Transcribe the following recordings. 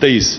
23।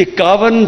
51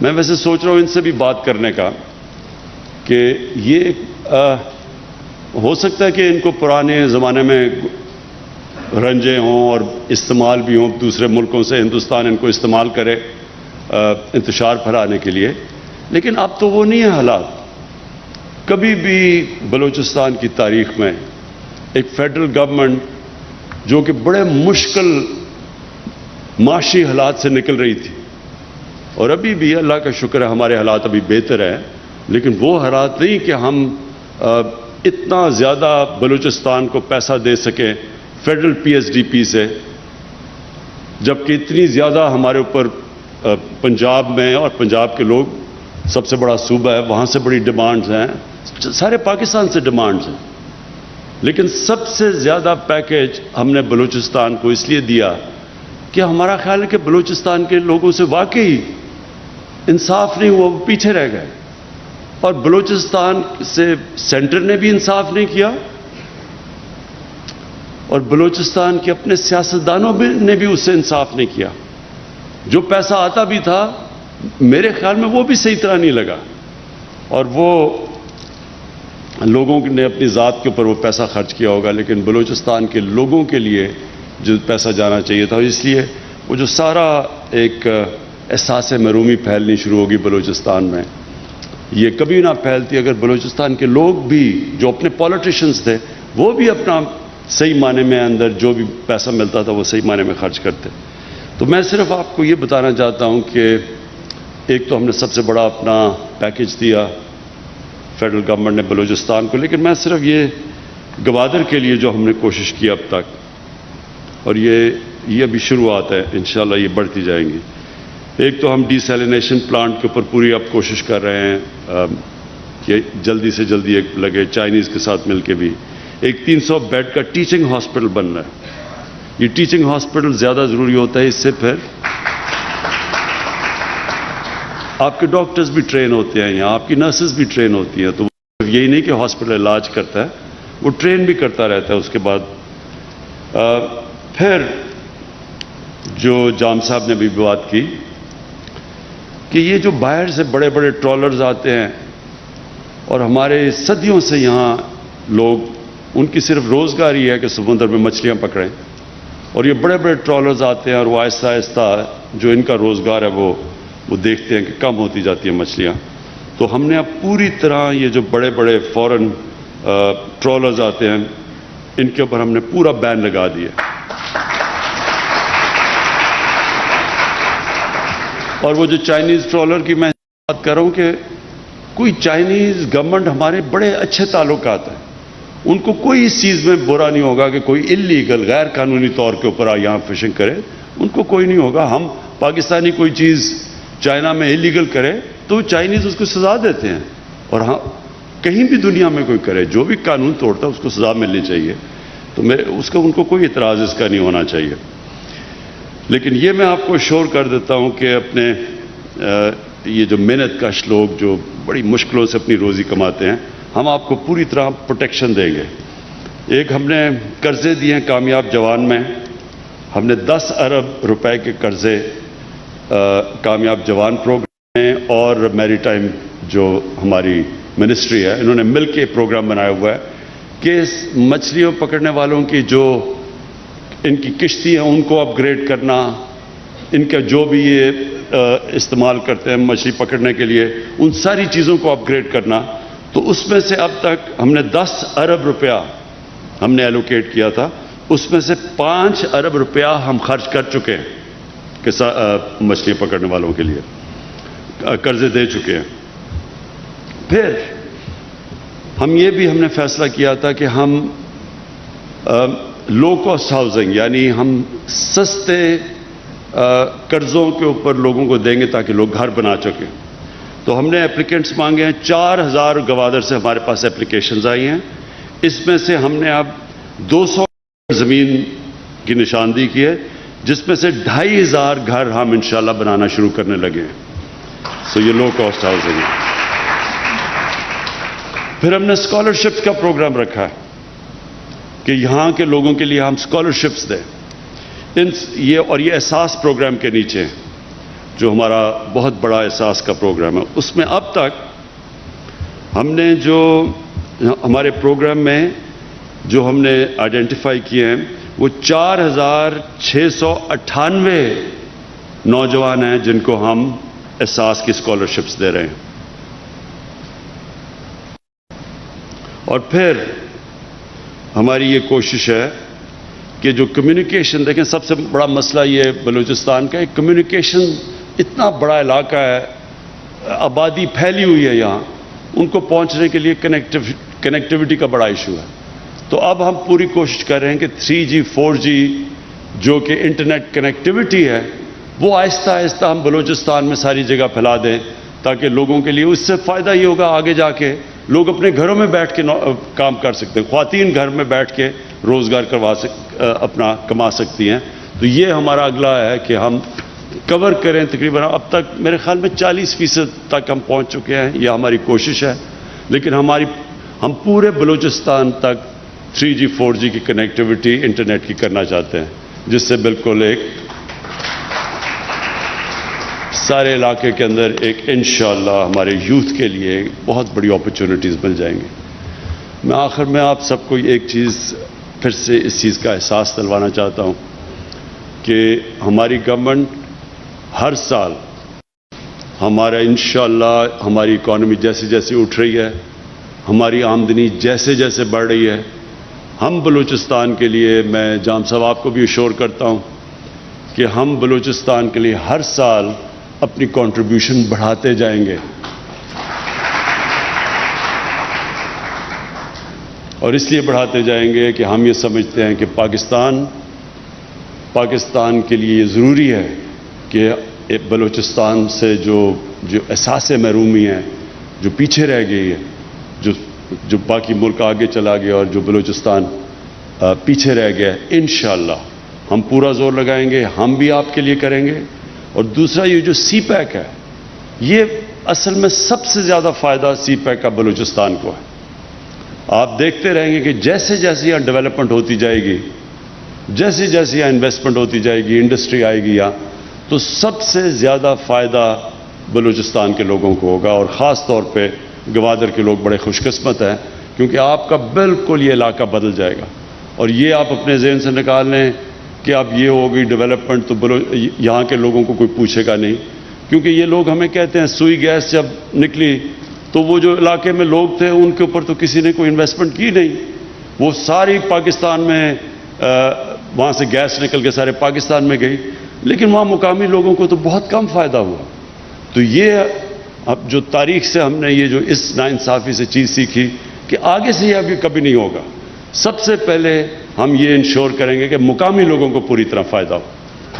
میں ویسے سوچ رہا ہوں ان سے بھی بات کرنے کا کہ یہ ہو سکتا ہے کہ ان کو پرانے زمانے میں رنجے ہوں اور استعمال بھی ہوں، دوسرے ملکوں سے ہندوستان ان کو استعمال کرے انتشار پھیلانے کے لیے، لیکن اب تو وہ نہیں ہے حالات۔ کبھی بھی بلوچستان کی تاریخ میں ایک فیڈرل گورنمنٹ جو کہ بڑے مشکل معاشی حالات سے نکل رہی تھی، اور ابھی بھی اللہ کا شکر ہے ہمارے حالات ابھی بہتر ہیں، لیکن وہ حالات نہیں کہ ہم اتنا زیادہ بلوچستان کو پیسہ دے سکیں federal P S D P سے، جبکہ اتنی زیادہ ہمارے اوپر پنجاب میں، اور پنجاب کے لوگ سب سے بڑا صوبہ ہے، وہاں سے بڑی ڈیمانڈز ہیں، سارے پاکستان سے ڈیمانڈز ہیں، لیکن سب سے زیادہ پیکیج ہم نے بلوچستان کو اس لیے دیا کہ ہمارا خیال ہے کہ بلوچستان کے لوگوں سے واقعی انصاف نہیں ہوا، وہ پیچھے رہ گئے، اور بلوچستان سے سینٹر نے بھی انصاف نہیں کیا، اور بلوچستان کے اپنے سیاستدانوں نے بھی اس سے انصاف نہیں کیا۔ جو پیسہ آتا بھی تھا میرے خیال میں وہ بھی صحیح طرح نہیں لگا، اور وہ لوگوں نے اپنی ذات کے اوپر وہ پیسہ خرچ کیا ہوگا، لیکن بلوچستان کے لوگوں کے لیے جو پیسہ جانا چاہیے تھا، اس لیے وہ جو سارا ایک احساس محرومی پھیلنی شروع ہوگی بلوچستان میں، یہ کبھی نہ پھیلتی اگر بلوچستان کے لوگ بھی جو اپنے پولیٹیشنز تھے وہ بھی اپنا صحیح معنی میں اندر جو بھی پیسہ ملتا تھا وہ صحیح معنی میں خرچ کرتے۔ تو میں صرف آپ کو یہ بتانا چاہتا ہوں کہ ایک تو ہم نے سب سے بڑا اپنا پیکیج دیا فیڈرل گورنمنٹ نے بلوچستان کو، لیکن میں صرف یہ گوادر کے لیے جو ہم نے کوشش کی اب تک، اور یہ ابھی شروعات ہے، انشاءاللہ یہ بڑھتی جائیں گی۔ ایک تو ہم ڈی سیلینیشن پلانٹ کے اوپر پوری اب کوشش کر رہے ہیں کہ جلدی سے جلدی ایک لگے، چائنیز کے ساتھ مل کے بھی ایک 300 بیڈ کا ٹیچنگ ہاسپٹل بن رہا ہے۔ یہ ٹیچنگ ہاسپٹل زیادہ ضروری ہوتا ہے، اس سے پھر آپ کے ڈاکٹرز بھی ٹرین ہوتے ہیں یہاں، آپ کی نرسز بھی ٹرین ہوتی ہیں، تو یہی نہیں کہ ہاسپٹل علاج کرتا ہے، وہ ٹرین بھی کرتا رہتا ہے۔ اس کے بعد پھر جو جام صاحب نے بھی بات کی کہ یہ جو باہر سے بڑے بڑے ٹرالرز آتے ہیں اور ہمارے صدیوں سے یہاں لوگ، ان کی صرف روزگار یہ ہے کہ سمندر میں مچھلیاں پکڑیں، اور یہ بڑے بڑے ٹرالرز آتے ہیں اور وہ آہستہ آہستہ جو ان کا روزگار ہے وہ دیکھتے ہیں کہ کم ہوتی جاتی ہیں مچھلیاں۔ تو ہم نے اب پوری طرح یہ جو بڑے بڑے فورن ٹرالرز آتے ہیں ان کے اوپر ہم نے پورا بین لگا دیا، اور وہ جو چائنیز ٹرالر کی میں بات کر رہا ہوں کہ کوئی چائنیز گورنمنٹ ہمارے بڑے اچھے تعلقات ہیں، ان کو کوئی اس چیز میں برا نہیں ہوگا کہ کوئی اللیگل غیر قانونی طور کے اوپر یہاں فشنگ کرے، ان کو کوئی نہیں ہوگا۔ ہم پاکستانی کوئی چیز چائنا میں اللیگل کرے تو چائنیز اس کو سزا دیتے ہیں، اور ہاں کہیں بھی دنیا میں کوئی کرے جو بھی قانون توڑتا ہے اس کو سزا ملنی چاہیے، تو ان کو کوئی اعتراض اس کا نہیں ہونا چاہیے۔ لیکن یہ میں آپ کو شور کر دیتا ہوں کہ اپنے یہ جو محنت کش لوگ جو بڑی مشکلوں سے اپنی روزی کماتے ہیں، ہم آپ کو پوری طرح پروٹیکشن دیں گے۔ ایک ہم نے قرضے دیے ہیں کامیاب جوان میں، ہم نے 10 ارب روپے کے قرضے کامیاب جوان پروگرام میں اور میری ٹائم جو ہماری منسٹری ہے انہوں نے مل کے پروگرام بنایا ہوا ہے کہ مچھلیوں پکڑنے والوں کی جو ان کی کشتی ہیں ان کو اپ گریڈ کرنا، ان کا جو بھی یہ استعمال کرتے ہیں مچھلی پکڑنے کے لیے ان ساری چیزوں کو اپ گریڈ کرنا۔ تو اس میں سے اب تک ہم نے 10 ارب روپیہ ہم نے ایلوکیٹ کیا تھا، اس میں سے 5 ارب روپیہ ہم خرچ کر چکے ہیں کہ مچھلی پکڑنے والوں کے لیے قرضے دے چکے ہیں۔ پھر ہم نے فیصلہ کیا تھا کہ ہم لو کاسٹ ہاؤسنگ یعنی ہم سستے قرضوں کے اوپر لوگوں کو دیں گے تاکہ لوگ گھر بنا سکیں۔ تو ہم نے اپلیکینٹس مانگے ہیں، 4000 گوادر سے ہمارے پاس اپلیکیشنز آئی ہیں، اس میں سے ہم نے اب 200 زمین کی نشاندہی کی ہے، جس میں سے 2500 گھر ہم انشاءاللہ بنانا شروع کرنے لگے ہیں۔ سو یہ لو کاسٹ ہاؤسنگ ہے۔ پھر ہم نے اسکالرشپ کا پروگرام رکھا ہے کہ یہاں کے لوگوں کے لیے ہم اسکالرشپس دیں، یہ احساس پروگرام کے نیچے جو ہمارا بہت بڑا احساس کا پروگرام ہے، اس میں اب تک ہم نے جو ہمارے پروگرام میں جو ہم نے آئیڈینٹیفائی کیے ہیں وہ 4698 نوجوان ہیں جن کو ہم احساس کی اسکالرشپس دے رہے ہیں. اور پھر ہماری یہ کوشش ہے کہ جو کمیونیکیشن، دیکھیں سب سے بڑا مسئلہ یہ بلوچستان کا ہے، کمیونیکیشن اتنا بڑا علاقہ ہے، آبادی پھیلی ہوئی ہے یہاں، ان کو پہنچنے کے لیے کنیکٹیوٹی کا بڑا ایشو ہے. تو اب ہم پوری کوشش کر رہے ہیں کہ 3G 4G جو کہ انٹرنیٹ کنیکٹیوٹی ہے وہ آہستہ آہستہ ہم بلوچستان میں ساری جگہ پھیلا دیں، تاکہ لوگوں کے لیے اس سے فائدہ یہ ہوگا آگے جا کے لوگ اپنے گھروں میں بیٹھ کے کام کر سکتے ہیں، خواتین گھر میں بیٹھ کے روزگار اپنا کما سکتی ہیں. تو یہ ہمارا اگلا ہے کہ ہم کور کریں. تقریباً اب تک میرے خیال میں 40% تک ہم پہنچ چکے ہیں، یہ ہماری کوشش ہے. لیکن ہم پورے بلوچستان تک 3G 4G کی کنیکٹیوٹی انٹرنیٹ کی کرنا چاہتے ہیں، جس سے بالکل ایک سارے علاقے کے اندر ایک انشاءاللہ ہمارے یوتھ کے لیے بہت بڑی اپرچونٹیز مل جائیں گی. میں آخر میں آپ سب کو ایک چیز پھر سے اس چیز کا احساس دلوانا چاہتا ہوں کہ ہماری گورنمنٹ ہر سال ہمارا انشاءاللہ ہماری اکانومی جیسے جیسے اٹھ رہی ہے، ہماری آمدنی جیسے جیسے بڑھ رہی ہے، ہم بلوچستان کے لیے، میں جام صاحب آپ کو بھی اشور کرتا ہوں کہ ہم بلوچستان کے لیے ہر سال اپنی کنٹریبیوشن بڑھاتے جائیں گے. اور اس لیے بڑھاتے جائیں گے کہ ہم یہ سمجھتے ہیں کہ پاکستان کے لیے یہ ضروری ہے کہ بلوچستان سے جو احساس محرومی ہے، جو پیچھے رہ گئی ہے، جو باقی ملک آگے چلا گیا اور جو بلوچستان پیچھے رہ گیا ہے، انشاءاللہ ہم پورا زور لگائیں گے، ہم بھی آپ کے لیے کریں گے. اور دوسرا یہ جو سی پیک ہے، یہ اصل میں سب سے زیادہ فائدہ سی پیک کا بلوچستان کو ہے. آپ دیکھتے رہیں گے کہ جیسے جیسے یہاں ڈیولپمنٹ ہوتی جائے گی، جیسے جیسے یہاں انویسٹمنٹ ہوتی جائے گی، انڈسٹری آئے گی یہاں، تو سب سے زیادہ فائدہ بلوچستان کے لوگوں کو ہوگا. اور خاص طور پہ گوادر کے لوگ بڑے خوش قسمت ہیں کیونکہ آپ کا بالکل یہ علاقہ بدل جائے گا. اور یہ آپ اپنے ذہن سے نکال لیں کہ اب یہ ہوگی ڈیولپمنٹ تو یہاں کے لوگوں کو کوئی پوچھے گا نہیں، کیونکہ یہ لوگ ہمیں کہتے ہیں سوئی گیس جب نکلی تو وہ جو علاقے میں لوگ تھے ان کے اوپر تو کسی نے کوئی انویسٹمنٹ کی نہیں، وہ ساری پاکستان میں وہاں سے گیس نکل کے سارے پاکستان میں گئی، لیکن وہاں مقامی لوگوں کو تو بہت کم فائدہ ہوا. تو یہ اب جو تاریخ سے ہم نے یہ جو اس ناانصافی سے چیز سیکھی کہ آگے سے یہ ابھی کبھی نہیں ہوگا. سب سے پہلے ہم یہ انشور کریں گے کہ مقامی لوگوں کو پوری طرح فائدہ ہو.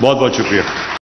بہت بہت شکریہ.